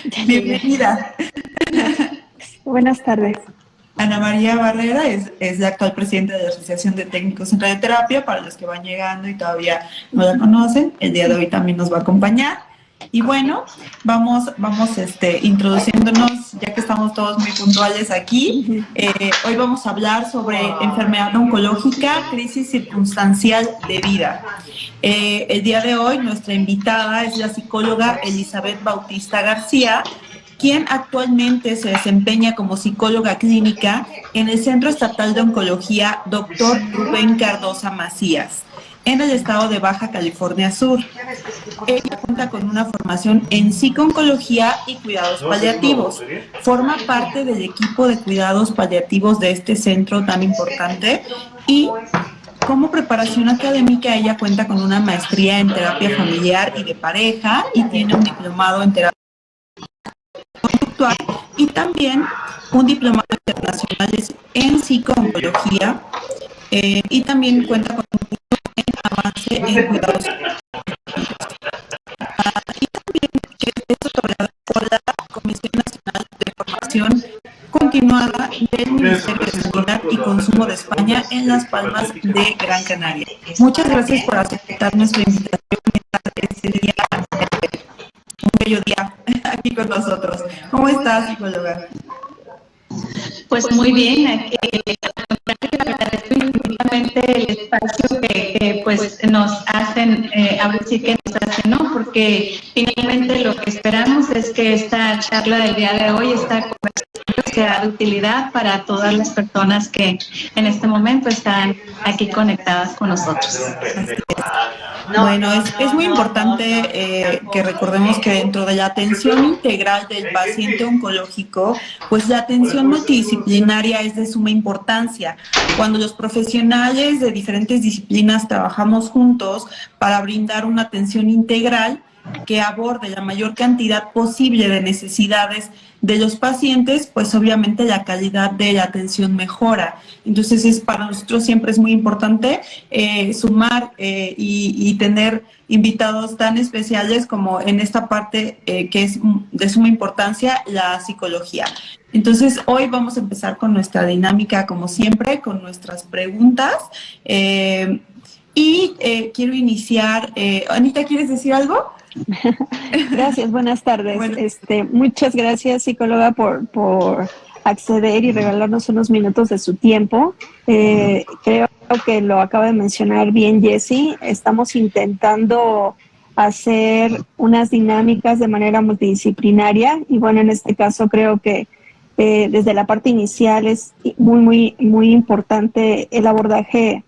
Bienvenida. Buenas tardes. Ana María Barrera es la actual presidenta de la Asociación de Técnicos en Radioterapia. Para los que van llegando y todavía no la conocen, el día de hoy también nos va a acompañar. Y bueno, vamos introduciéndonos, ya que estamos todos muy puntuales aquí. Hoy vamos a hablar sobre enfermedad oncológica, crisis circunstancial de vida. El día de hoy nuestra invitada es la psicóloga Elizabeth Bautista García, quien actualmente se desempeña como psicóloga clínica en el Centro Estatal de Oncología Dr. Rubén Cardosa Macías, en el estado de Baja California Sur. Ella cuenta con una formación en psico-oncología y cuidados paliativos. Forma parte del equipo de cuidados paliativos de este centro tan importante y como preparación académica ella cuenta con una maestría en terapia familiar y de pareja y tiene un diplomado en terapia conductual y también un diplomado internacional en psico-oncología y también cuenta con un curso en avance en cuidados y también que es otorgada por la Comisión Nacional de Formación Continuada del Ministerio de Sanidad y Consumo de España en Las Palmas de Gran Canaria. Muchas gracias por aceptar nuestra invitación este día, un bello día aquí con nosotros. ¿Cómo estás, psicóloga? Pues muy bien, agradezco infinitamente el espacio que pues nos hacen, ahora sí que nos hacen, ¿no? Porque finalmente lo que esperamos es que esta charla del día de hoy, esta conversación sea de utilidad para todas las personas que en este momento están aquí conectadas con nosotros. Bueno, es muy importante que recordemos que dentro de la atención integral del paciente oncológico, pues la atención multidisciplinaria es de suma importancia. Cuando los profesionales de diferentes disciplinas trabajamos juntos para brindar una atención integral que aborde la mayor cantidad posible de necesidades de los pacientes, pues obviamente la calidad de la atención mejora. Entonces para nosotros siempre es muy importante sumar y tener invitados tan especiales como en esta parte que es de suma importancia, la psicología. Entonces hoy vamos a empezar con nuestra dinámica como siempre, con nuestras preguntas y quiero iniciar. Anita, ¿quieres decir algo? Gracias, buenas tardes. Bueno. Muchas gracias, psicóloga, por acceder y regalarnos unos minutos de su tiempo. Creo que lo acaba de mencionar bien Jessie. Estamos intentando hacer unas dinámicas de manera multidisciplinaria y bueno, en este caso creo que desde la parte inicial es muy importante el abordaje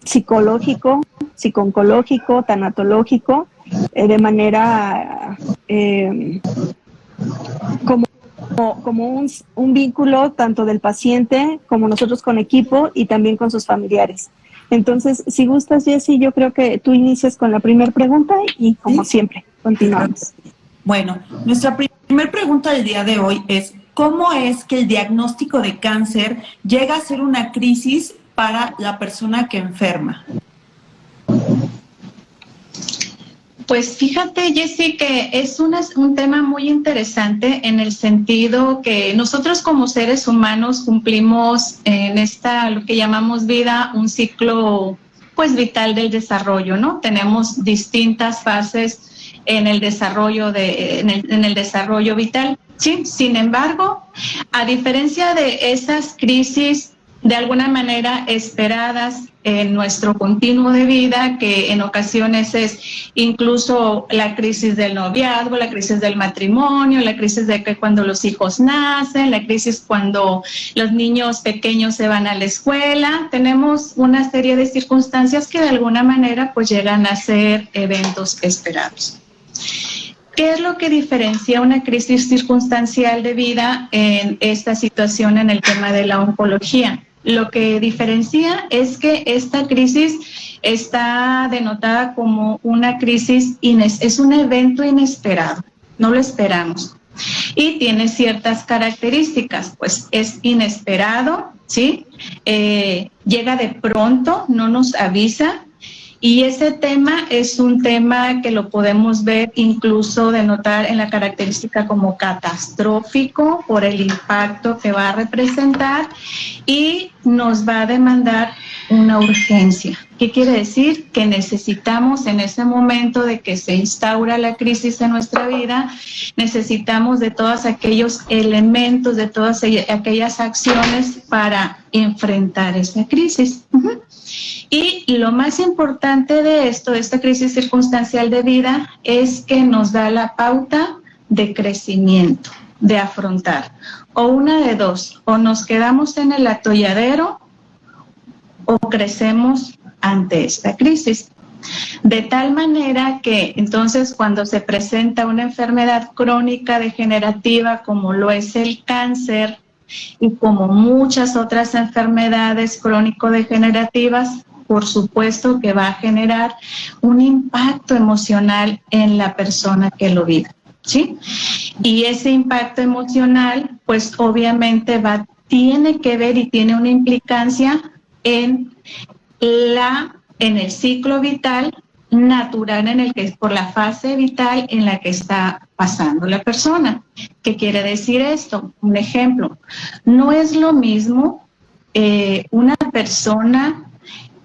psicológico, psico-oncológico, tanatológico, de manera como un vínculo tanto del paciente como nosotros con equipo y también con sus familiares. Entonces, si gustas, Jessie, yo creo que tú inicias con la primera pregunta y como siempre, continuamos. Bueno, nuestra primera pregunta del día de hoy es: ¿cómo es que el diagnóstico de cáncer llega a ser una crisis para la persona que enferma? Pues fíjate, Jessie, que es un tema muy interesante en el sentido que nosotros como seres humanos cumplimos en lo que llamamos vida, un ciclo pues vital del desarrollo, ¿no? Tenemos distintas fases en el desarrollo en el desarrollo vital, ¿sí? Sin embargo, a diferencia de esas crisis de alguna manera esperadas en nuestro continuo de vida, que en ocasiones es incluso la crisis del noviazgo, la crisis del matrimonio, la crisis de que cuando los hijos nacen, la crisis cuando los niños pequeños se van a la escuela. Tenemos una serie de circunstancias que de alguna manera pues llegan a ser eventos esperados. ¿Qué es lo que diferencia una crisis circunstancial de vida en esta situación en el tema de la oncología? Lo que diferencia es que esta crisis está denotada como una crisis, es un evento inesperado, no lo esperamos. Y tiene ciertas características, pues es inesperado, ¿sí? Llega de pronto, no nos avisa Y ese tema es un tema que lo podemos ver incluso denotar en la característica como catastrófico por el impacto que va a representar y nos va a demandar una urgencia. ¿Qué quiere decir? Que necesitamos en ese momento de que se instaura la crisis en nuestra vida, necesitamos de todos aquellos elementos, de todas aquellas acciones para enfrentar esa crisis. Y lo más importante de esto, de esta crisis circunstancial de vida, es que nos da la pauta de crecimiento, de afrontar. O una de dos, o nos quedamos en el atolladero o crecemos ante esta crisis. De tal manera que entonces cuando se presenta una enfermedad crónica degenerativa como lo es el cáncer y como muchas otras enfermedades crónico-degenerativas, por supuesto que va a generar un impacto emocional en la persona que lo vive, ¿sí? Y ese impacto emocional, pues obviamente tiene que ver y tiene una implicancia en el ciclo vital natural por la fase vital en la que está pasando la persona. ¿Qué quiere decir esto? Un ejemplo, no es lo mismo una persona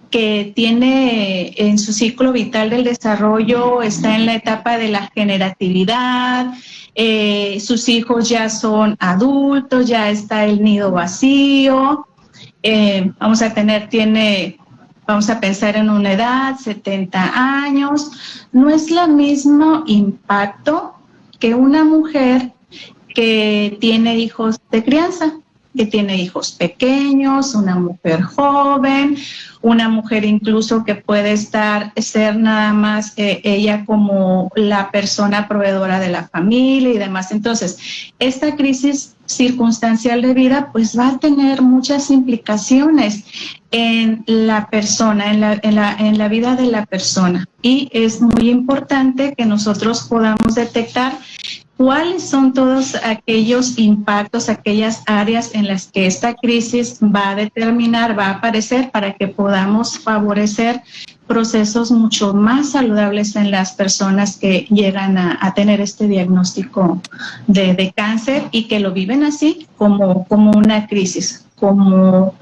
que tiene en su ciclo vital del desarrollo, está en la etapa de la generatividad, sus hijos ya son adultos, ya está el nido vacío, vamos a pensar en una edad, 70 años, no es el mismo impacto que una mujer que tiene hijos de crianza, que tiene hijos pequeños, una mujer joven, una mujer incluso que puede ser nada más ella como la persona proveedora de la familia y demás. Entonces, esta crisis circunstancial de vida pues va a tener muchas implicaciones en la persona, en la vida de la persona, y es muy importante que nosotros podamos detectar cuáles son todos aquellos impactos, aquellas áreas en las que esta crisis va a aparecer para que podamos favorecer procesos mucho más saludables en las personas que llegan a tener este diagnóstico de cáncer y que lo viven así como una crisis, como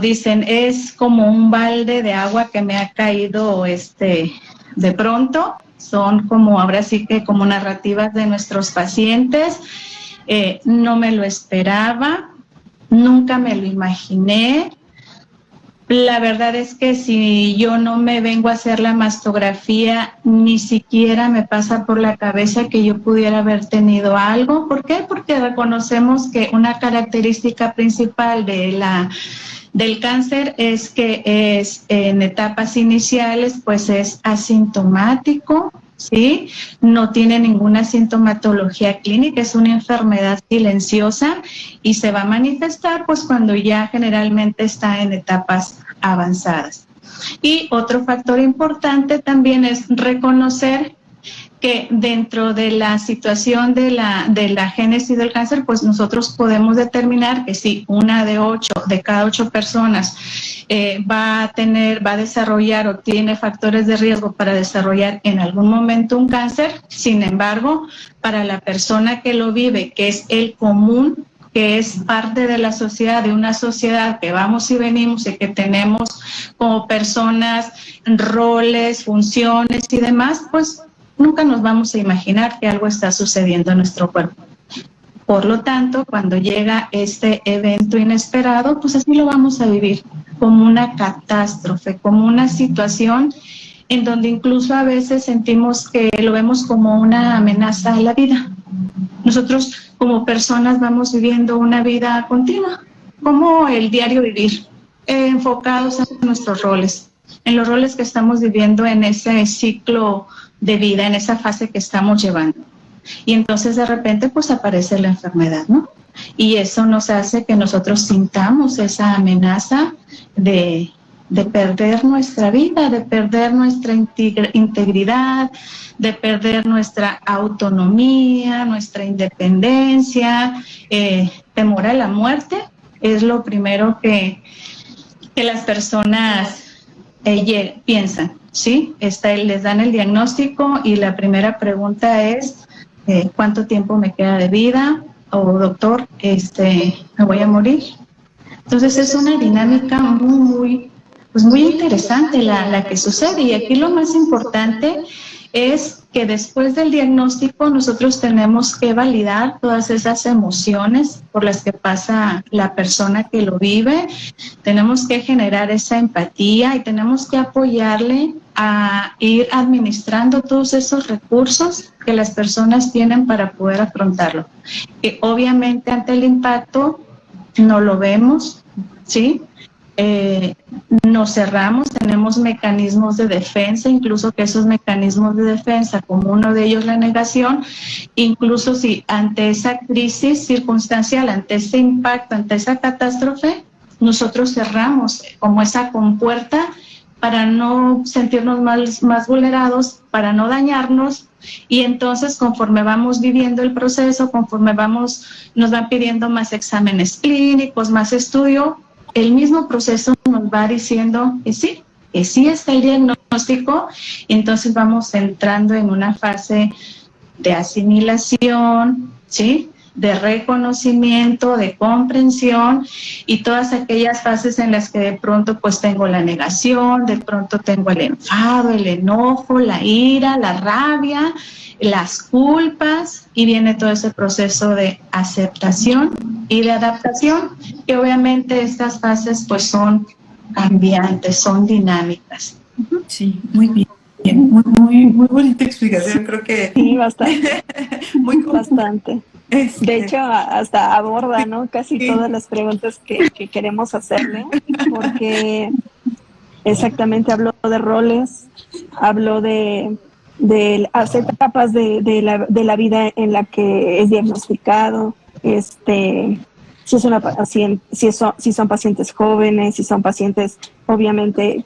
dicen, es como un balde de agua que me ha caído de pronto. Son ahora sí que como narrativas de nuestros pacientes. No me lo esperaba, nunca me lo imaginé. La verdad es que si yo no me vengo a hacer la mastografía, ni siquiera me pasa por la cabeza que yo pudiera haber tenido algo. ¿Por qué? Porque reconocemos que una característica principal del cáncer es que es en etapas iniciales, pues es asintomático, ¿sí? No tiene ninguna sintomatología clínica, es una enfermedad silenciosa y se va a manifestar pues cuando ya generalmente está en etapas avanzadas. Y otro factor importante también es reconocer que dentro de la situación de la génesis del cáncer, pues nosotros podemos determinar que si una de cada 8 personas va a desarrollar o tiene factores de riesgo para desarrollar en algún momento un cáncer. Sin embargo, para la persona que lo vive, que es el común, que es parte de la sociedad, de una sociedad que vamos y venimos y que tenemos como personas roles, funciones y demás, pues nunca nos vamos a imaginar que algo está sucediendo en nuestro cuerpo. Por lo tanto, cuando llega este evento inesperado, pues así lo vamos a vivir, como una catástrofe, como una situación en donde incluso a veces sentimos que lo vemos como una amenaza a la vida. Nosotros como personas vamos viviendo una vida continua, como el diario vivir, enfocados en nuestros roles, en los roles que estamos viviendo en ese ciclo de vida, en esa fase que estamos llevando. Y entonces de repente pues aparece la enfermedad, ¿no? Y eso nos hace que nosotros sintamos esa amenaza de perder nuestra vida, de perder nuestra integridad, de perder nuestra autonomía, nuestra independencia, temor a la muerte. Es lo primero que las personas piensan, ¿sí? Les dan el diagnóstico y la primera pregunta es, ¿cuánto tiempo me queda de vida? O doctor, ¿me voy a morir? Entonces es una dinámica muy interesante la que sucede, y aquí lo más importante es que después del diagnóstico nosotros tenemos que validar todas esas emociones por las que pasa la persona que lo vive, tenemos que generar esa empatía y tenemos que apoyarle a ir administrando todos esos recursos que las personas tienen para poder afrontarlo. Que obviamente ante el impacto no lo vemos, ¿sí? Nos cerramos, tenemos mecanismos de defensa, incluso que esos mecanismos de defensa, como uno de ellos la negación, incluso si ante esa crisis circunstancial, ante ese impacto, ante esa catástrofe, nosotros cerramos como esa compuerta para no sentirnos más vulnerados, para no dañarnos, y entonces conforme vamos viviendo el proceso, conforme nos van pidiendo más exámenes clínicos, más estudio, el mismo proceso nos va diciendo que sí está el diagnóstico, y entonces vamos entrando en una fase de asimilación, ¿sí?, de reconocimiento, de comprensión, y todas aquellas fases en las que de pronto pues tengo la negación, de pronto tengo el enfado, el enojo, la ira, la rabia, las culpas, y viene todo ese proceso de aceptación y de adaptación, que obviamente estas fases pues son cambiantes, son dinámicas. Sí, muy bien. Muy bonita explicación, creo que... Sí, bastante. Bastante. De hecho, hasta aborda, ¿no?, casi todas las preguntas que queremos hacerle, porque exactamente habló de roles, habló de las etapas de la vida en la que es diagnosticado, si son pacientes jóvenes, si son pacientes, obviamente,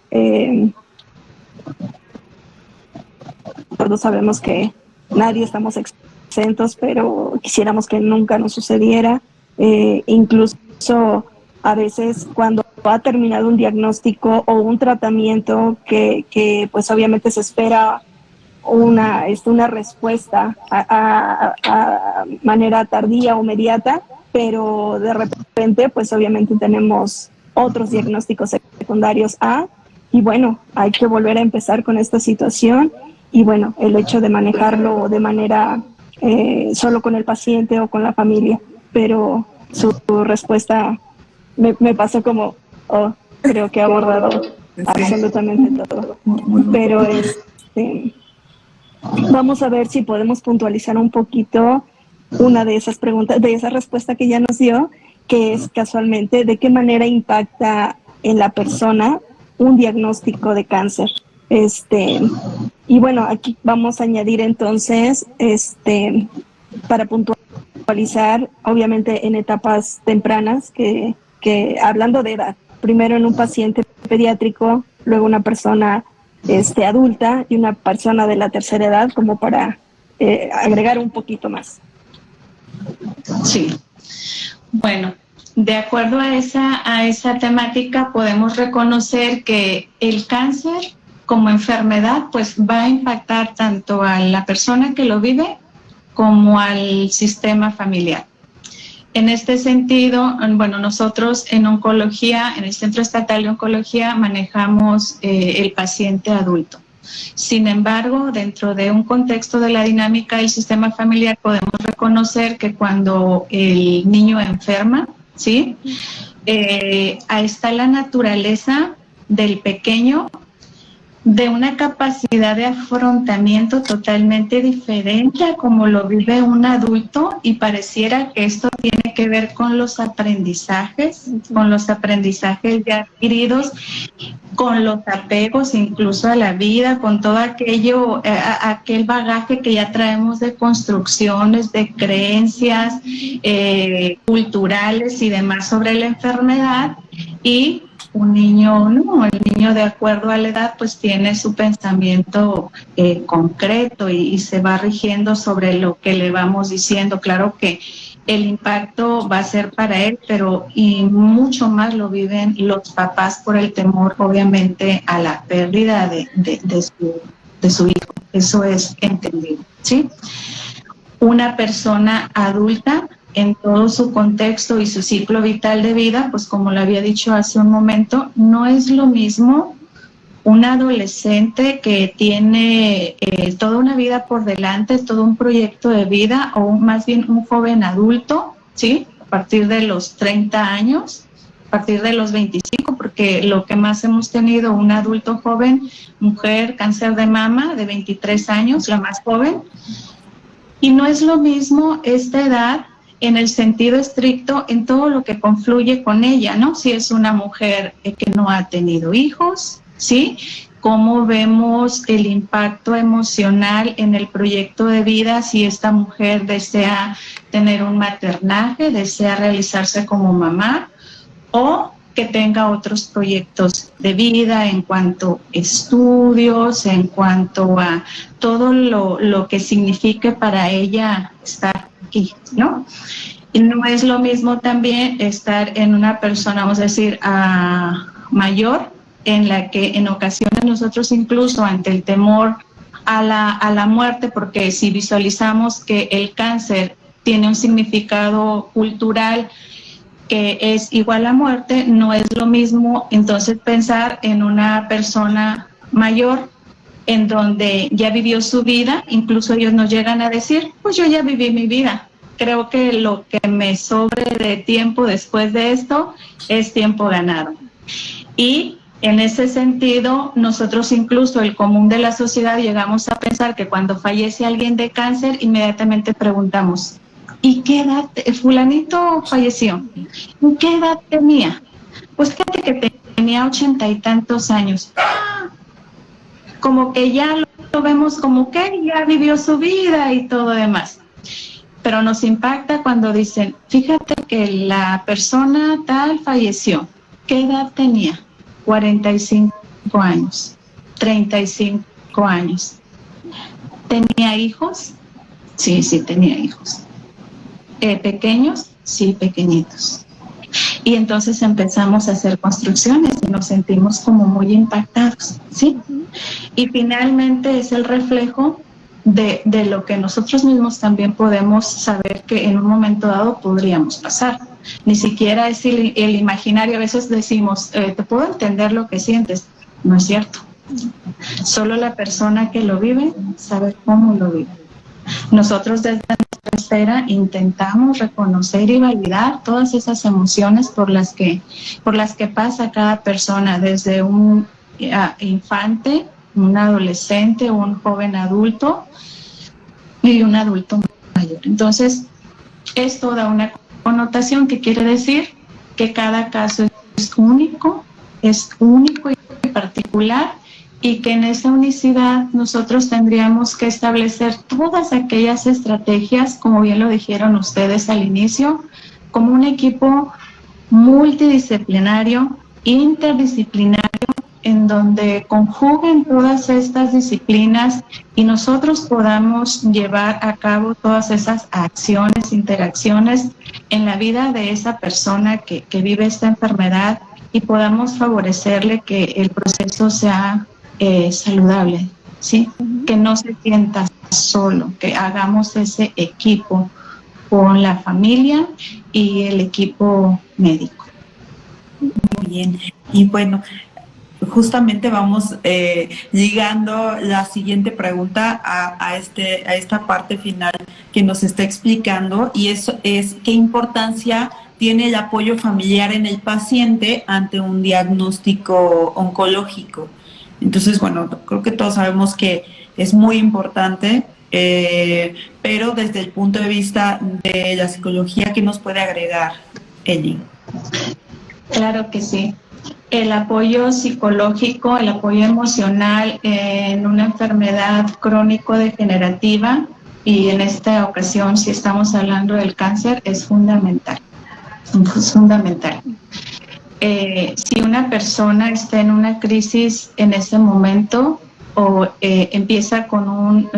todos sabemos que nadie estamos exentos, pero quisiéramos que nunca nos sucediera. Incluso a veces cuando ha terminado un diagnóstico o un tratamiento que pues obviamente se espera una respuesta a manera tardía o inmediata, pero de repente pues obviamente tenemos otros diagnósticos secundarios y bueno, hay que volver a empezar con esta situación, y bueno, el hecho de manejarlo de manera solo con el paciente o con la familia, pero su respuesta me pasó como, creo que ha abordado absolutamente todo. Pero vamos a ver si podemos puntualizar un poquito una de esas preguntas, de esa respuesta que ya nos dio, que es casualmente de qué manera impacta en la persona un diagnóstico de cáncer. Y bueno, aquí vamos a añadir entonces, para puntualizar, obviamente en etapas tempranas, que hablando de edad, primero en un paciente pediátrico, luego una persona adulta y una persona de la tercera edad, como para agregar un poquito más. Sí. Bueno, de acuerdo a esa temática, podemos reconocer que el cáncer como enfermedad pues va a impactar tanto a la persona que lo vive como al sistema familiar. En este sentido, bueno, nosotros en oncología, en el Centro Estatal de Oncología, manejamos el paciente adulto. Sin embargo, dentro de un contexto de la dinámica del sistema familiar, podemos reconocer que cuando el niño enferma, ¿sí?, ahí está la naturaleza del pequeño, de una capacidad de afrontamiento totalmente diferente a como lo vive un adulto, y pareciera que esto tiene que ver con los aprendizajes ya adquiridos, con los apegos incluso a la vida, con todo aquello, aquel bagaje que ya traemos de construcciones, de creencias culturales y demás sobre la enfermedad. Y un niño no, el niño de acuerdo a la edad pues tiene su pensamiento concreto y se va rigiendo sobre lo que le vamos diciendo. Claro que el impacto va a ser para él, pero y mucho más lo viven los papás por el temor, obviamente, a la pérdida de su hijo. Eso es entendido, ¿sí? Una persona adulta en todo su contexto y su ciclo vital de vida, pues como lo había dicho hace un momento, no es lo mismo un adolescente que tiene toda una vida por delante, todo un proyecto de vida, o más bien un joven adulto, ¿sí? A partir de los 30 años, a partir de los 25, porque lo que más hemos tenido, un adulto joven, mujer, cáncer de mama, de 23 años, la más joven. Y no es lo mismo esta edad en el sentido estricto en todo lo que confluye con ella, ¿no? Si es una mujer que no ha tenido hijos, ¿sí? Cómo vemos el impacto emocional en el proyecto de vida si esta mujer desea tener un maternaje, desea realizarse como mamá, o que tenga otros proyectos de vida en cuanto a estudios, en cuanto a todo lo que signifique para ella estar aquí, ¿no? Y no es lo mismo también estar en una persona, vamos a decir, mayor, en la que en ocasiones nosotros incluso ante el temor a la muerte, porque si visualizamos que el cáncer tiene un significado cultural que es igual a muerte, no es lo mismo entonces pensar en una persona mayor en donde ya vivió su vida, incluso ellos nos llegan a decir, pues yo ya viví mi vida, creo que lo que me sobre de tiempo después de esto es tiempo ganado. Y en ese sentido, nosotros incluso el común de la sociedad llegamos a pensar que cuando fallece alguien de cáncer, inmediatamente preguntamos, ¿y qué edad? Fulanito falleció. ¿Y qué edad tenía? Pues fíjate que tenía 80 y tantos años. Como que ya lo vemos como que ya vivió su vida y todo demás. Pero nos impacta cuando dicen, fíjate que la persona tal falleció. ¿Qué edad tenía? 45 años, 35 años. ¿Tenía hijos? Sí, sí tenía hijos. ¿Pequeños? Sí, pequeñitos. Y entonces empezamos a hacer construcciones y nos sentimos como muy impactados, ¿sí? Y finalmente es el reflejo de lo que nosotros mismos también podemos saber que en un momento dado podríamos pasar. Ni siquiera es el imaginario. A veces decimos, te puedo entender lo que sientes. No es cierto. Solo la persona que lo vive sabe cómo lo vive. Nosotros desde nuestra esfera intentamos reconocer y validar todas esas emociones por las que pasa cada persona, desde un infante, un adolescente, un joven adulto y un adulto mayor. Entonces, esto da una connotación que quiere decir que cada caso es único y particular, y que en esa unicidad nosotros tendríamos que establecer todas aquellas estrategias, como bien lo dijeron ustedes al inicio, como un equipo multidisciplinario, interdisciplinario, en donde conjuguen todas estas disciplinas y nosotros podamos llevar a cabo todas esas acciones, interacciones en la vida de esa persona que vive esta enfermedad, y podamos favorecerle que el proceso sea saludable, ¿sí? Que no se sienta solo, que hagamos ese equipo con la familia y el equipo médico. Muy bien. Y bueno, justamente vamos llegando la siguiente pregunta a esta parte final que nos está explicando, y eso es qué importancia tiene el apoyo familiar en el paciente ante un diagnóstico oncológico. Entonces, bueno, creo que todos sabemos que es muy importante, pero desde el punto de vista de la psicología, ¿qué nos puede agregar, Eli? Claro que sí. El apoyo psicológico, el apoyo emocional en una enfermedad crónico-degenerativa, y en esta ocasión, si estamos hablando del cáncer, es fundamental. Es fundamental. Si una persona está en una crisis en ese momento o empieza con un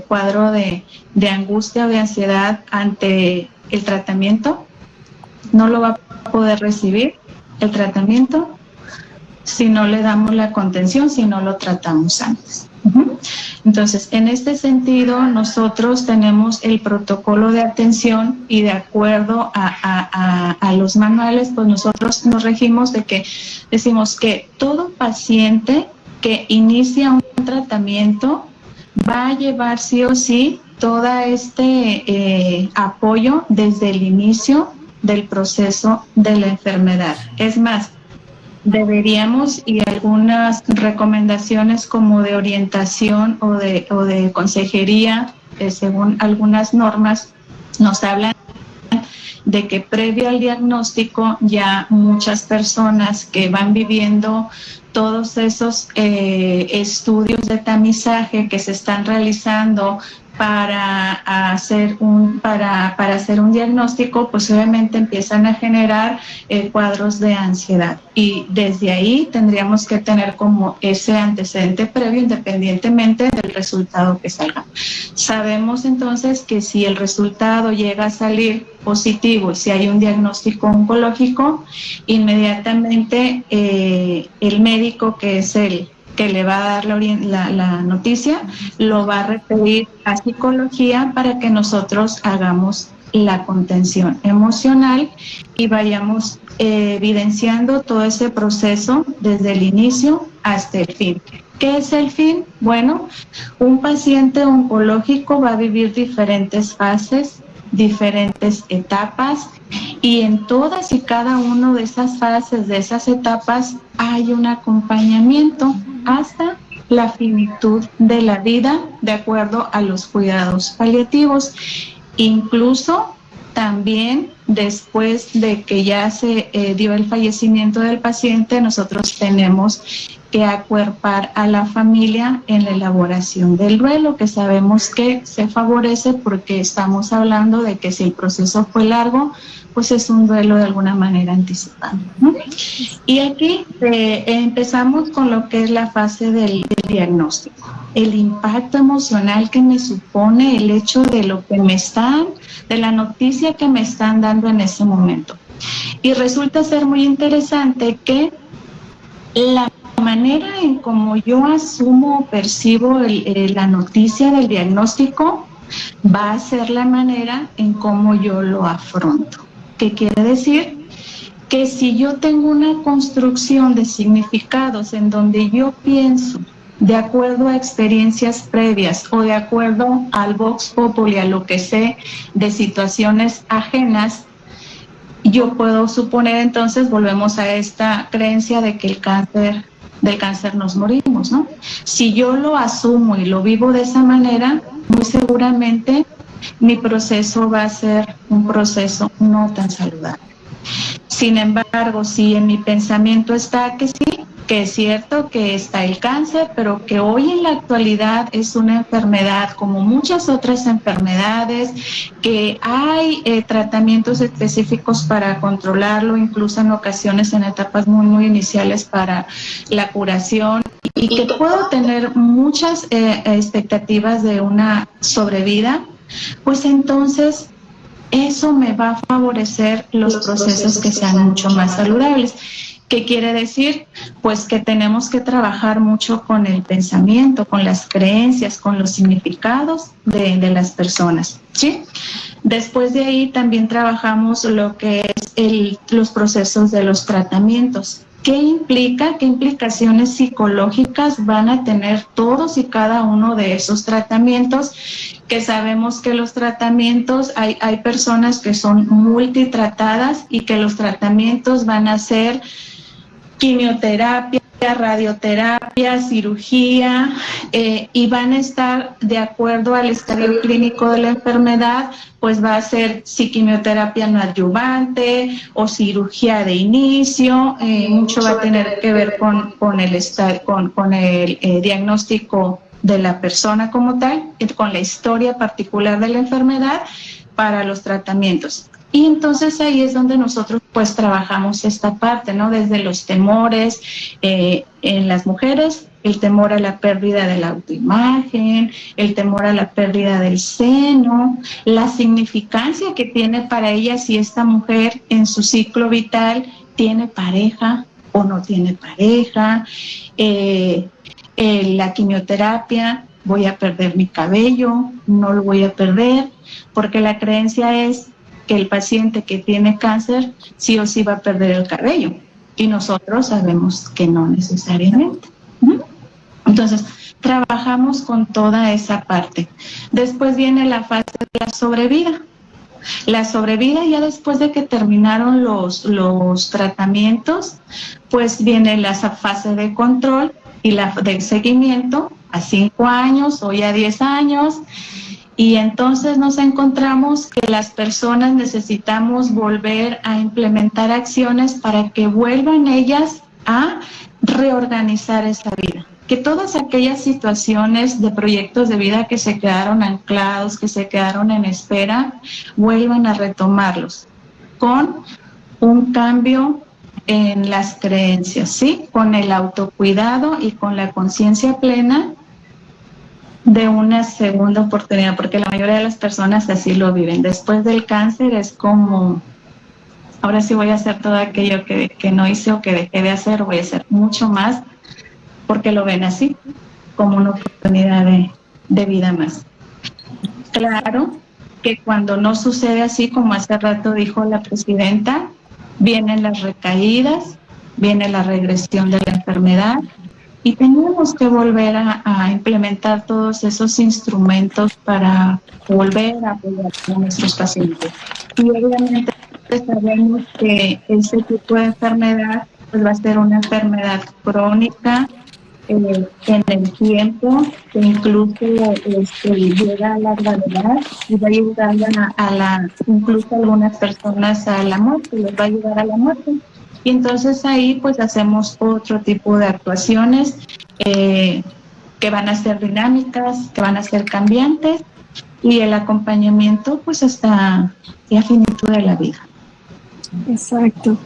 cuadro de angustia o de ansiedad ante el tratamiento, no lo va a poder recibir el tratamiento si no le damos la contención, si no lo tratamos antes. Entonces, en este sentido, nosotros tenemos el protocolo de atención y de acuerdo a los manuales, pues nosotros nos regimos de que decimos que todo paciente que inicia un tratamiento va a llevar sí o sí todo este apoyo desde el inicio del proceso de la enfermedad. Es más, deberíamos, y algunas recomendaciones como de orientación o de consejería, según algunas normas, nos hablan de que previo al diagnóstico ya muchas personas que van viviendo todos esos estudios de tamizaje que se están realizando para hacer un diagnóstico, pues obviamente empiezan a generar cuadros de ansiedad. Y desde ahí tendríamos que tener como ese antecedente previo independientemente del resultado que salga. Sabemos entonces que si el resultado llega a salir positivo, si hay un diagnóstico oncológico, inmediatamente el médico que es el que le va a dar la noticia, lo va a referir a psicología para que nosotros hagamos la contención emocional y vayamos evidenciando todo ese proceso desde el inicio hasta el fin. ¿Qué es el fin? Bueno, un paciente oncológico va a vivir diferentes fases, diferentes etapas, y en todas y cada una de esas fases, de esas etapas, hay un acompañamiento hasta la finitud de la vida de acuerdo a los cuidados paliativos. Incluso también después de que ya se dio el fallecimiento del paciente, nosotros tenemos que acuerpar a la familia en la elaboración del duelo, que sabemos que se favorece porque estamos hablando de que si el proceso fue largo, pues es un duelo de alguna manera anticipado, ¿no? Y aquí empezamos con lo que es la fase del diagnóstico. El impacto emocional que me supone el hecho de lo que me están, de la noticia que me están dando en ese momento. Y resulta ser muy interesante que la manera en cómo yo asumo o percibo la noticia del diagnóstico va a ser la manera en cómo yo lo afronto. ¿Qué quiere decir? Que si yo tengo una construcción de significados en donde yo pienso de acuerdo a experiencias previas o de acuerdo al vox populi, a lo que sé de situaciones ajenas, yo puedo suponer entonces, volvemos a esta creencia de que del cáncer nos morimos, ¿no? Si yo lo asumo y lo vivo de esa manera, muy seguramente mi proceso va a ser un proceso no tan saludable. Sin embargo, si en mi pensamiento está que sí, que es cierto que está el cáncer, pero que hoy en la actualidad es una enfermedad como muchas otras enfermedades, que hay tratamientos específicos para controlarlo, incluso en ocasiones en etapas muy, muy iniciales para la curación, y que puedo tener muchas expectativas de una sobrevida, pues entonces eso me va a favorecer los procesos que sean mucho más saludables. ¿Qué quiere decir? Pues que tenemos que trabajar mucho con el pensamiento, con las creencias, con los significados de las personas, ¿sí? Después de ahí también trabajamos lo que es los procesos de los tratamientos. ¿Qué implica? ¿Qué implicaciones psicológicas van a tener todos y cada uno de esos tratamientos? Que sabemos que los tratamientos, hay personas que son multitratadas y que los tratamientos van a ser quimioterapia, radioterapia, cirugía, y van a estar de acuerdo al estadio clínico de la enfermedad, pues va a ser si quimioterapia no adyuvante o cirugía de inicio, mucho va a tener que ver con el diagnóstico de la persona como tal, con la historia particular de la enfermedad para los tratamientos. Y entonces ahí es donde nosotros pues trabajamos esta parte, ¿no? Desde los temores en las mujeres, el temor a la pérdida de la autoimagen, el temor a la pérdida del seno, la significancia que tiene para ella si esta mujer en su ciclo vital tiene pareja o no tiene pareja, la quimioterapia, voy a perder mi cabello, no lo voy a perder, porque la creencia es que el paciente que tiene cáncer sí o sí va a perder el cabello, y nosotros sabemos que no necesariamente. Entonces, trabajamos con toda esa parte. Después viene la fase de la sobrevida. La sobrevida, ya después de que terminaron los tratamientos, pues viene la fase de control y la de seguimiento a 5 años o ya 10 años. Y entonces nos encontramos que las personas necesitamos volver a implementar acciones para que vuelvan ellas a reorganizar esa vida. Que todas aquellas situaciones de proyectos de vida que se quedaron anclados, que se quedaron en espera, vuelvan a retomarlos con un cambio en las creencias, ¿sí? Con el autocuidado y con la conciencia plena de una segunda oportunidad, porque la mayoría de las personas así lo viven. Después del cáncer es como, ahora sí voy a hacer todo aquello que no hice o que dejé de hacer, voy a hacer mucho más, porque lo ven así, como una oportunidad de vida más. Claro que cuando no sucede así, como hace rato dijo la presidenta, vienen las recaídas, viene la regresión de la enfermedad, y tenemos que volver a implementar todos esos instrumentos para volver a apoyar a nuestros pacientes. Y obviamente sabemos que ese tipo de enfermedad pues va a ser una enfermedad crónica en el tiempo, que incluso llega a la gravedad y va a llegar incluso algunas personas a la muerte, les va a llegar a la muerte. Y entonces ahí pues hacemos otro tipo de actuaciones que van a ser dinámicas, que van a ser cambiantes, y el acompañamiento pues hasta la finitud de la vida. Exacto.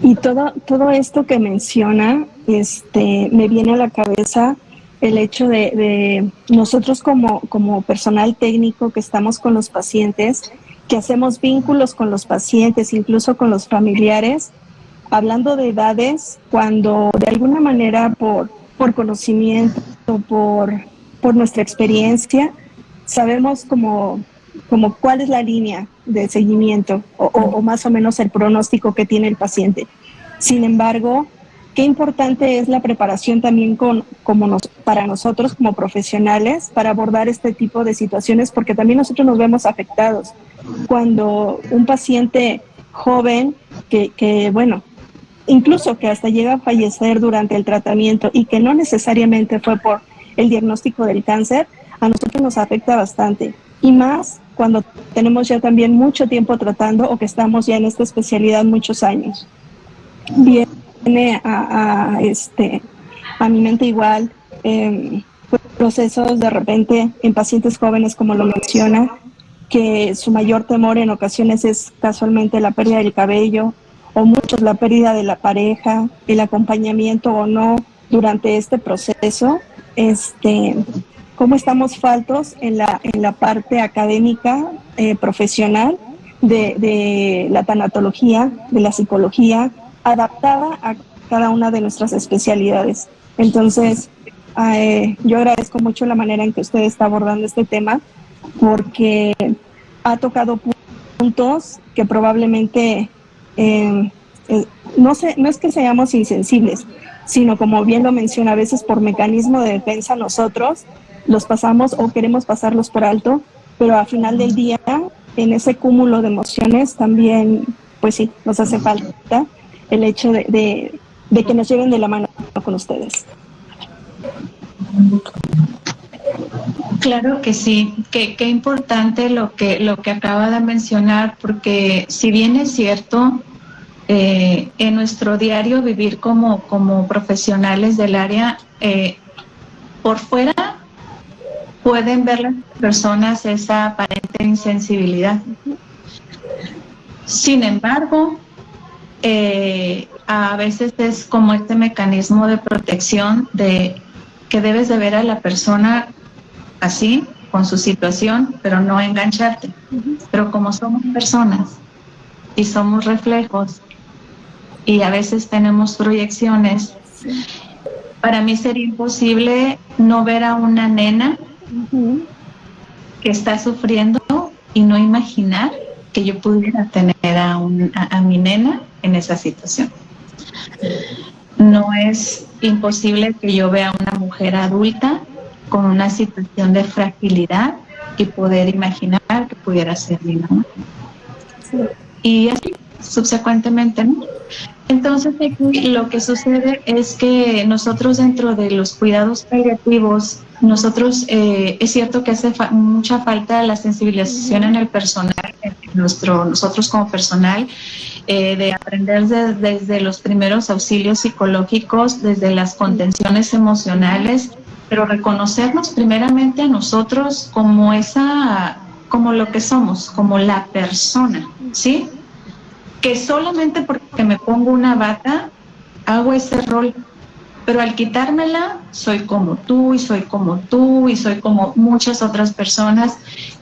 Y todo esto que menciona, me viene a la cabeza el hecho de nosotros como personal técnico que estamos con los pacientes, que hacemos vínculos con los pacientes, incluso con los familiares, hablando de edades, cuando de alguna manera por conocimiento, por nuestra experiencia, sabemos como cuál es la línea de seguimiento o más o menos el pronóstico que tiene el paciente. Sin embargo, qué importante es la preparación también para nosotros como profesionales para abordar este tipo de situaciones, porque también nosotros nos vemos afectados. Cuando un paciente joven que bueno, incluso que hasta llega a fallecer durante el tratamiento y que no necesariamente fue por el diagnóstico del cáncer, a nosotros nos afecta bastante. Y más cuando tenemos ya también mucho tiempo tratando o que estamos ya en esta especialidad muchos años. Viene a mi mente igual procesos de repente en pacientes jóvenes, como lo menciona, que su mayor temor en ocasiones es casualmente la pérdida del cabello, o muchos la pérdida de la pareja, el acompañamiento o no durante este proceso. Cómo estamos faltos en la parte académica, profesional de la tanatología, de la psicología, adaptada a cada una de nuestras especialidades. Entonces, yo agradezco mucho la manera en que usted está abordando este tema, porque ha tocado puntos que probablemente no es que seamos insensibles, sino, como bien lo menciona, a veces por mecanismo de defensa nosotros los pasamos o queremos pasarlos por alto, pero al final del día, en ese cúmulo de emociones también, pues sí, nos hace falta el hecho de que nos lleven de la mano con ustedes. Claro que sí, qué importante lo que acaba de mencionar, porque si bien es cierto, en nuestro diario vivir como profesionales del área, por fuera pueden ver las personas esa aparente insensibilidad. Sin embargo, a veces es como este mecanismo de protección de que debes de ver a la persona así, con su situación, pero no engancharte. Pero como somos personas y somos reflejos y a veces tenemos proyecciones, para mí sería imposible no ver a una nena que está sufriendo y no imaginar que yo pudiera tener a mi nena en esa situación. No es imposible que yo vea a una mujer adulta con una situación de fragilidad y poder imaginar que pudiera ser mi mamá. Y así, subsecuentemente, ¿no? Entonces, aquí lo que sucede es que nosotros dentro de los cuidados paliativos, nosotros, es cierto que hace mucha falta la sensibilización en el personal, nosotros como personal, de aprender desde los primeros auxilios psicológicos, desde las contenciones emocionales, pero reconocernos primeramente a nosotros como como lo que somos, como la persona, ¿sí? Que solamente porque me pongo una bata hago ese rol, pero al quitármela soy como tú y soy como tú y soy como muchas otras personas,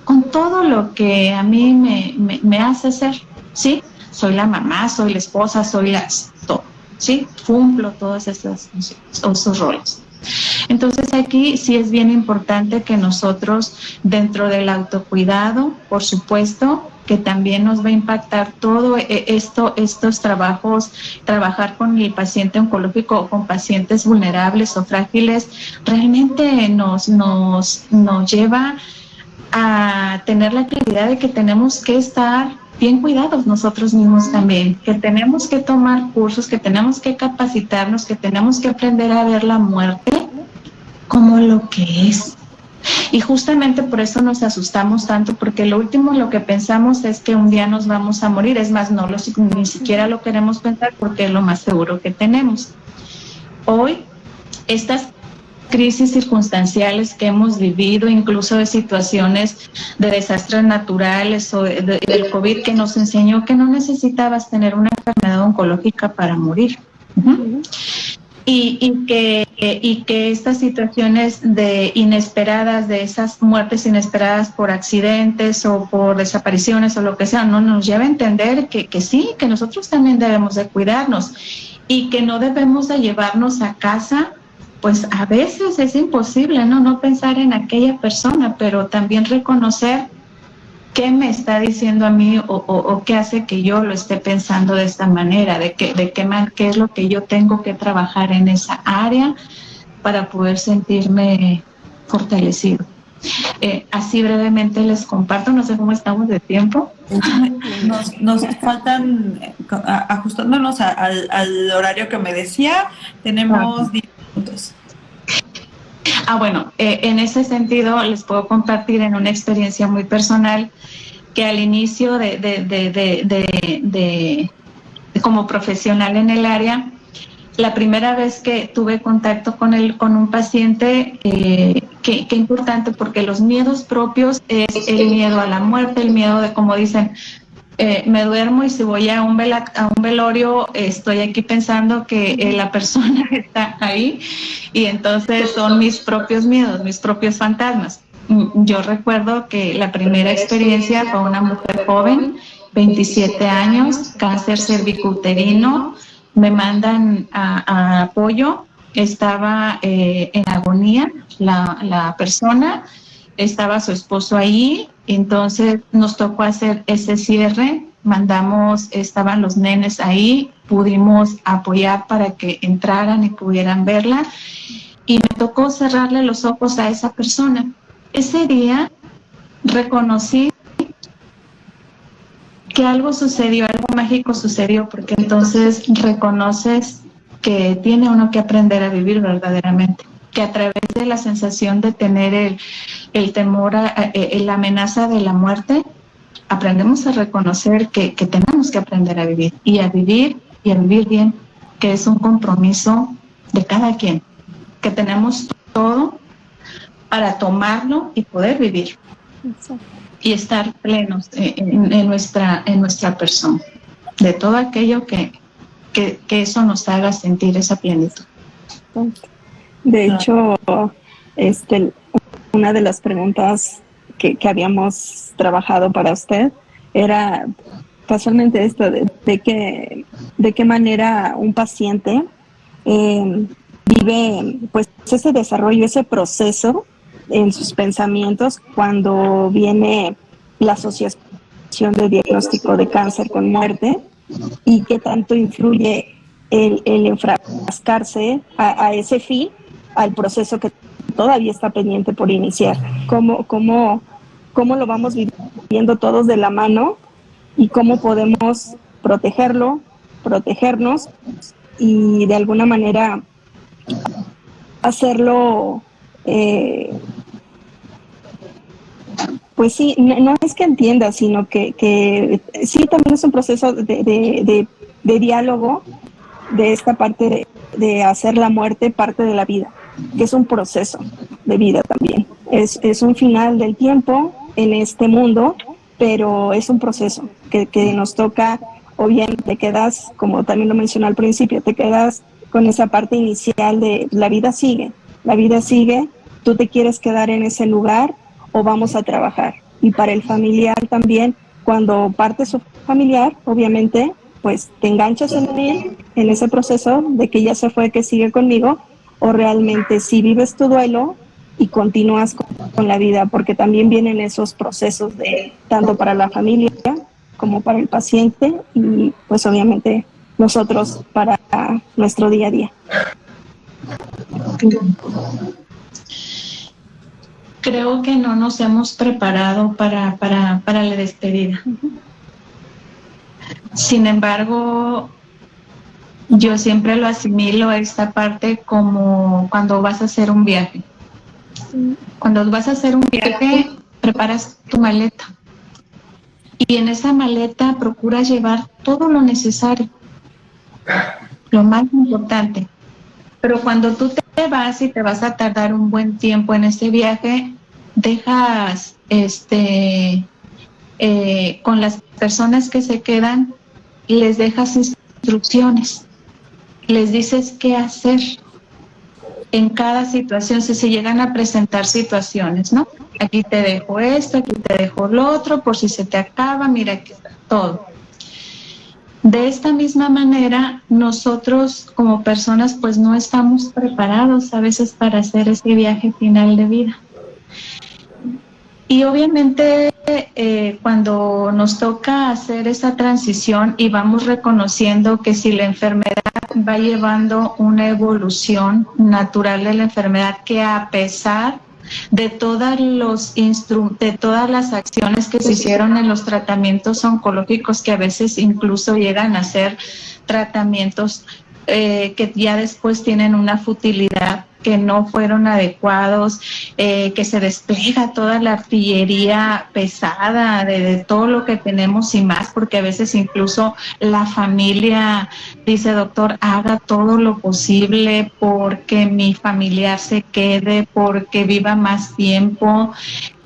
con todo lo que a mí me hace ser, ¿sí? Soy la mamá, soy la esposa, soy todo, ¿sí? Cumplo todos esos roles. Entonces aquí sí es bien importante que nosotros, dentro del autocuidado, por supuesto, que también nos va a impactar todo estos trabajos, trabajar con el paciente oncológico o con pacientes vulnerables o frágiles, realmente nos lleva a tener la claridad de que tenemos que estar bien cuidados nosotros mismos también, que tenemos que tomar cursos, que tenemos que capacitarnos, que tenemos que aprender a ver la muerte como lo que es. Y justamente por eso nos asustamos tanto, porque lo último lo que pensamos es que un día nos vamos a morir. Es más, ni siquiera lo queremos pensar porque es lo más seguro que tenemos. Hoy, estas crisis circunstanciales que hemos vivido, incluso de situaciones de desastres naturales o del COVID, que nos enseñó que no necesitabas tener una enfermedad oncológica para morir. Y que estas situaciones inesperadas, de esas muertes inesperadas por accidentes o por desapariciones o lo que sea, no nos lleva a entender que sí, que nosotros también debemos de cuidarnos y que no debemos de llevarnos a casa. Pues a veces es imposible, no pensar en aquella persona, pero también reconocer qué me está diciendo a mí o qué hace que yo lo esté pensando de esta manera, qué es lo que yo tengo que trabajar en esa área para poder sentirme fortalecido. Así brevemente les comparto, no sé cómo estamos de tiempo. Nos faltan, ajustándonos al horario que me decía, tenemos 10 minutos. Bueno, en ese sentido les puedo compartir en una experiencia muy personal que al inicio como profesional en el área, la primera vez que tuve contacto con un paciente, qué importante, porque los miedos propios es el miedo a la muerte, el miedo de, como dicen, me duermo y si voy a un velorio estoy aquí pensando que la persona está ahí y entonces son mis propios miedos, mis propios fantasmas. Yo recuerdo que la primera experiencia fue una mujer joven, 27 años, cáncer cervicouterino, me mandan a apoyo, estaba en agonía la persona, estaba su esposo ahí, entonces nos tocó hacer ese cierre, estaban los nenes ahí, pudimos apoyar para que entraran y pudieran verla y me tocó cerrarle los ojos a esa persona. Ese día reconocí que algo sucedió, algo mágico sucedió, porque entonces reconoces que tiene uno que aprender a vivir verdaderamente, que a través de la sensación de tener el temor, la amenaza de la muerte, aprendemos a reconocer que tenemos que aprender a vivir y a vivir bien, que es un compromiso de cada quien, que tenemos todo para tomarlo y poder vivir. Exacto. Y estar plenos en nuestra persona, de todo aquello que eso nos haga sentir esa plenitud. De hecho, una de las preguntas que habíamos trabajado para usted era casualmente esto, de qué manera un paciente vive pues ese desarrollo, ese proceso en sus pensamientos cuando viene la asociación de diagnóstico de cáncer con muerte, y qué tanto influye el enfrascarse a ese fin, al proceso que todavía está pendiente por iniciar. ¿Cómo lo vamos viviendo todos de la mano y cómo podemos protegernos y de alguna manera hacerlo, pues sí, no es que entienda, sino que sí también es un proceso de diálogo, de esta parte de hacer la muerte parte de la vida, que es un proceso de vida también. Es un final del tiempo en este mundo, pero es un proceso que nos toca, o bien te quedas, como también lo mencioné al principio, te quedas con esa parte inicial de la vida sigue, tú te quieres quedar en ese lugar o vamos a trabajar. Y para el familiar también, cuando parte su familiar, obviamente, pues te enganchas en él, en ese proceso de que ya se fue, que sigue conmigo, o realmente si vives tu duelo y continúas con la vida, porque también vienen esos procesos de tanto para la familia como para el paciente y pues obviamente nosotros para nuestro día a día. Creo que no nos hemos preparado para la despedida. Sin embargo, yo siempre lo asimilo a esta parte como cuando vas a hacer un viaje. Cuando vas a hacer un viaje, preparas tu maleta. Y en esa maleta procuras llevar todo lo necesario, lo más importante. Pero cuando tú te vas y te vas a tardar un buen tiempo en ese viaje, dejas con las personas que se quedan, les dejas instrucciones, les dices qué hacer en cada situación, si se llegan a presentar situaciones, ¿no? Aquí te dejo esto, aquí te dejo lo otro, por si se te acaba, mira aquí está todo. De esta misma manera, nosotros como personas pues no estamos preparados a veces para hacer ese viaje final de vida. Y obviamente cuando nos toca hacer esa transición y vamos reconociendo que si la enfermedad va llevando una evolución natural de la enfermedad, que a pesar de todas las acciones que se hicieron en los tratamientos oncológicos, que a veces incluso llegan a ser tratamientos que ya después tienen una futilidad, que no fueron adecuados, que se despliega toda la artillería pesada de todo lo que tenemos y más, porque a veces incluso la familia dice, doctor, haga todo lo posible porque mi familiar se quede, porque viva más tiempo,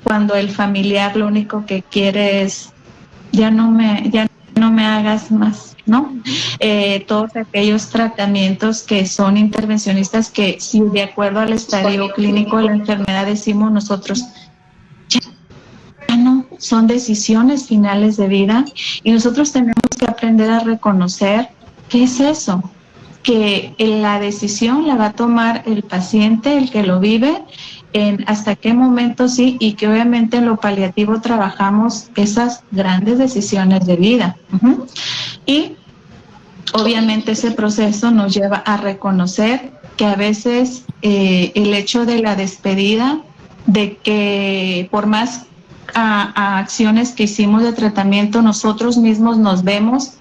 cuando el familiar lo único que quiere es, ya no me hagas más, ¿no? Todos aquellos tratamientos que son intervencionistas, que si de acuerdo al estadio clínico de la enfermedad decimos nosotros, ya no, son decisiones finales de vida, y nosotros tenemos que aprender a reconocer qué es eso, que la decisión la va a tomar el paciente, el que lo vive, en hasta qué momento sí, y que obviamente en lo paliativo trabajamos esas grandes decisiones de vida. Y obviamente ese proceso nos lleva a reconocer que a veces el hecho de la despedida, de que por más a acciones que hicimos de tratamiento, nosotros mismos nos vemos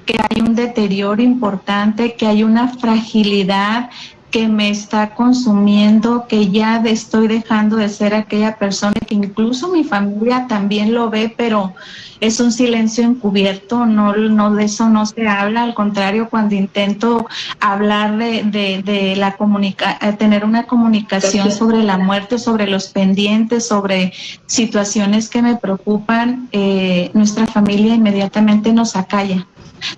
que hay un deterioro importante, que hay una fragilidad que me está consumiendo, que ya estoy dejando de ser aquella persona, que incluso mi familia también lo ve, pero es un silencio encubierto, no de eso no se habla. Al contrario, cuando intento hablar de la tener una comunicación sobre la muerte, sobre los pendientes, sobre situaciones que me preocupan, nuestra familia inmediatamente nos acalla.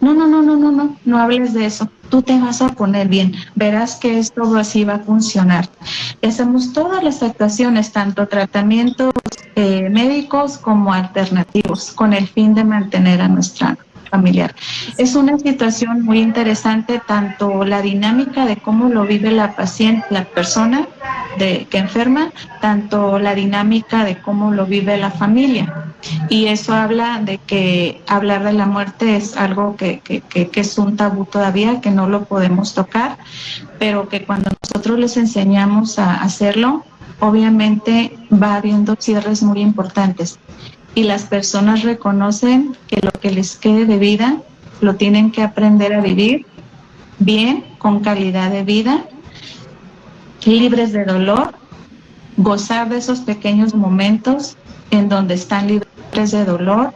no hables de eso. Tú te vas a poner bien, verás que esto así va a funcionar. Y hacemos todas las actuaciones, tanto tratamientos médicos como alternativos, con el fin de mantener a nuestra familiar. Es una situación muy interesante, tanto la dinámica de cómo lo vive la paciente, la persona que enferma, tanto la dinámica de cómo lo vive la familia. Y eso habla de que hablar de la muerte es algo que es un tabú todavía, que no lo podemos tocar, pero que cuando nosotros les enseñamos a hacerlo, obviamente va habiendo cierres muy importantes. Y las personas reconocen que lo que les quede de vida lo tienen que aprender a vivir bien, con calidad de vida, libres de dolor, gozar de esos pequeños momentos en donde están libres de dolor,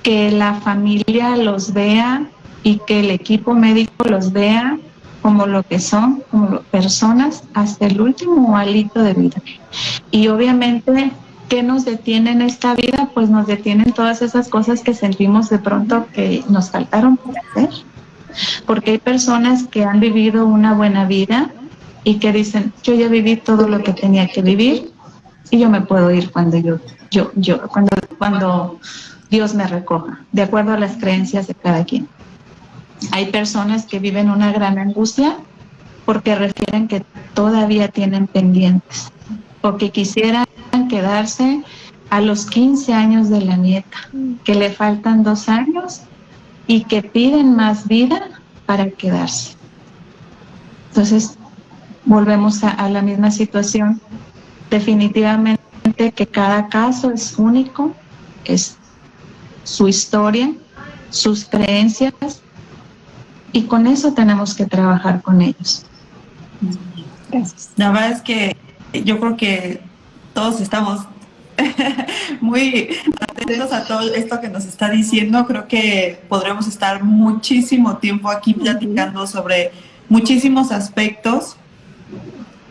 que la familia los vea y que el equipo médico los vea como lo que son, como personas hasta el último hálito de vida. Y obviamente, ¿qué nos detiene en esta vida? Pues nos detienen todas esas cosas que sentimos de pronto que nos faltaron por hacer. Porque hay personas que han vivido una buena vida y que dicen, yo ya viví todo lo que tenía que vivir y yo me puedo ir cuando cuando Dios me recoja, de acuerdo a las creencias de cada quien. Hay personas que viven una gran angustia porque refieren que todavía tienen pendientes, porque quisieran quedarse a los 15 años de la nieta, que le faltan 2 años y que piden más vida para quedarse. Entonces, volvemos a la misma situación. Definitivamente que cada caso es único, es su historia, sus creencias, y con eso tenemos que trabajar con ellos. Gracias. La verdad es que yo creo que todos estamos muy atentos a todo esto que nos está diciendo. Creo que podremos estar muchísimo tiempo aquí platicando sobre muchísimos aspectos,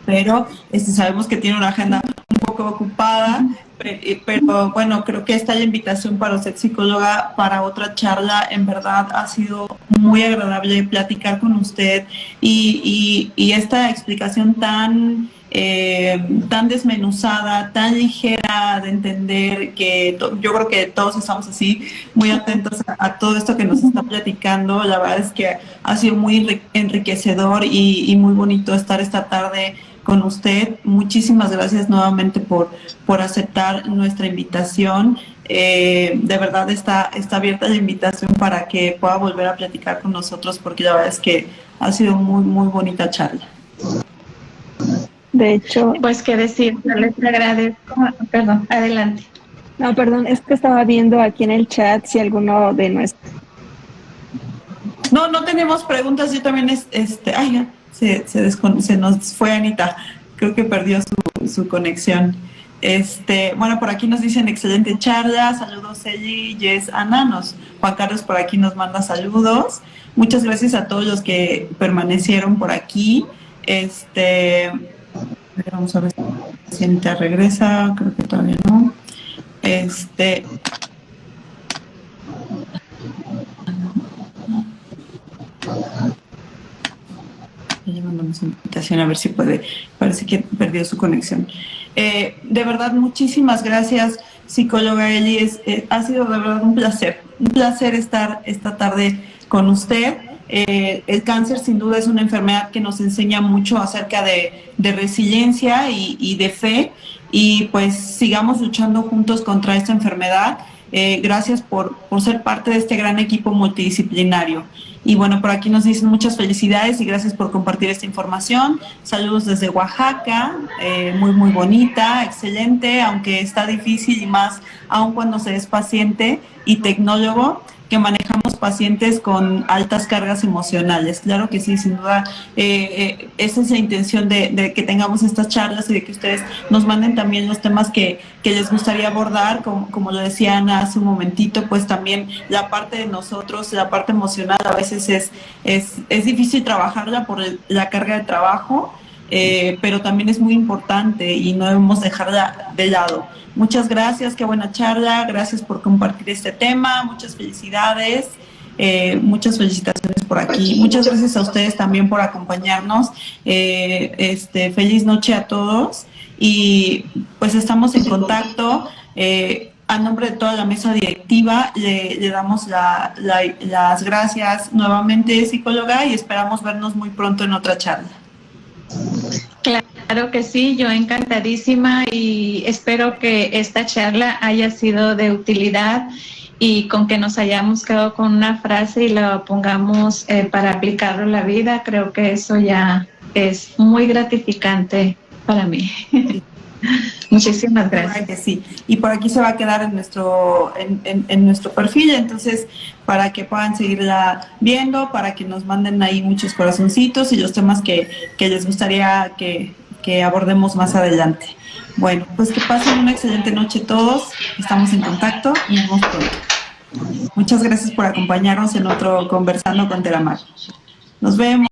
pero sabemos que tiene una agenda un poco ocupada, pero bueno, creo que esta invitación para usted, psicóloga, para otra charla, en verdad ha sido muy agradable platicar con usted y esta explicación tan desmenuzada, tan ligera de entender, que yo creo que todos estamos así muy atentos a todo esto que nos está platicando. La verdad es que ha sido muy enriquecedor y muy bonito estar esta tarde con usted. Muchísimas gracias nuevamente por aceptar nuestra invitación. De verdad está abierta la invitación para que pueda volver a platicar con nosotros, porque la verdad es que ha sido muy, muy bonita charla. De hecho, pues qué decir, les agradezco. Perdón, adelante. No, perdón, es que estaba viendo aquí en el chat si alguno de nuestros... No tenemos preguntas. Yo también se nos fue Anita. Creo que perdió su conexión. Bueno, por aquí nos dicen excelente charla. Saludos, Eli, Jess, Ana. Juan Carlos por aquí nos manda saludos. Muchas gracias a todos los que permanecieron por aquí. Vamos a ver si Anita regresa. Creo que todavía no. Ya mandamos invitación a ver si puede. Parece que perdió su conexión. De verdad, muchísimas gracias, psicóloga Eli. Ha sido de verdad un placer estar esta tarde con usted. El cáncer sin duda es una enfermedad que nos enseña mucho acerca de resiliencia y de fe, y pues sigamos luchando juntos contra esta enfermedad. Gracias por ser parte de este gran equipo multidisciplinario. Y bueno, por aquí nos dicen muchas felicidades y gracias por compartir esta información. Saludos desde Oaxaca, muy, muy bonita, excelente, aunque está difícil, y más aún cuando se es paciente y tecnólogo, que manejamos pacientes con altas cargas emocionales. Claro que sí, sin duda, esa es la intención de que tengamos estas charlas y de que ustedes nos manden también los temas que les gustaría abordar. Como lo decía Ana hace un momentito, pues también la parte de nosotros, la parte emocional, a veces es difícil trabajarla por la carga de trabajo, pero también es muy importante y no debemos dejarla de lado. Muchas gracias, qué buena charla, gracias por compartir este tema, muchas felicidades. Muchas felicitaciones por aquí. Muchas gracias a ustedes también por acompañarnos. Feliz noche a todos y pues estamos en contacto. A nombre de toda la mesa directiva le damos las gracias nuevamente, psicóloga, y esperamos vernos muy pronto en otra charla. Claro que sí, yo encantadísima y espero que esta charla haya sido de utilidad y con que nos hayamos quedado con una frase y la pongamos para aplicarlo en la vida. Creo que eso ya es muy gratificante para mí. Sí. Muchísimas gracias. Que sí. Y por aquí se va a quedar en nuestro perfil, entonces para que puedan seguirla viendo, para que nos manden ahí muchos corazoncitos y los temas que les gustaría que abordemos más adelante. Bueno, pues que pasen una excelente noche todos, estamos en contacto y nos vemos pronto. Muchas gracias por acompañarnos en otro Conversando con Teramar. Nos vemos.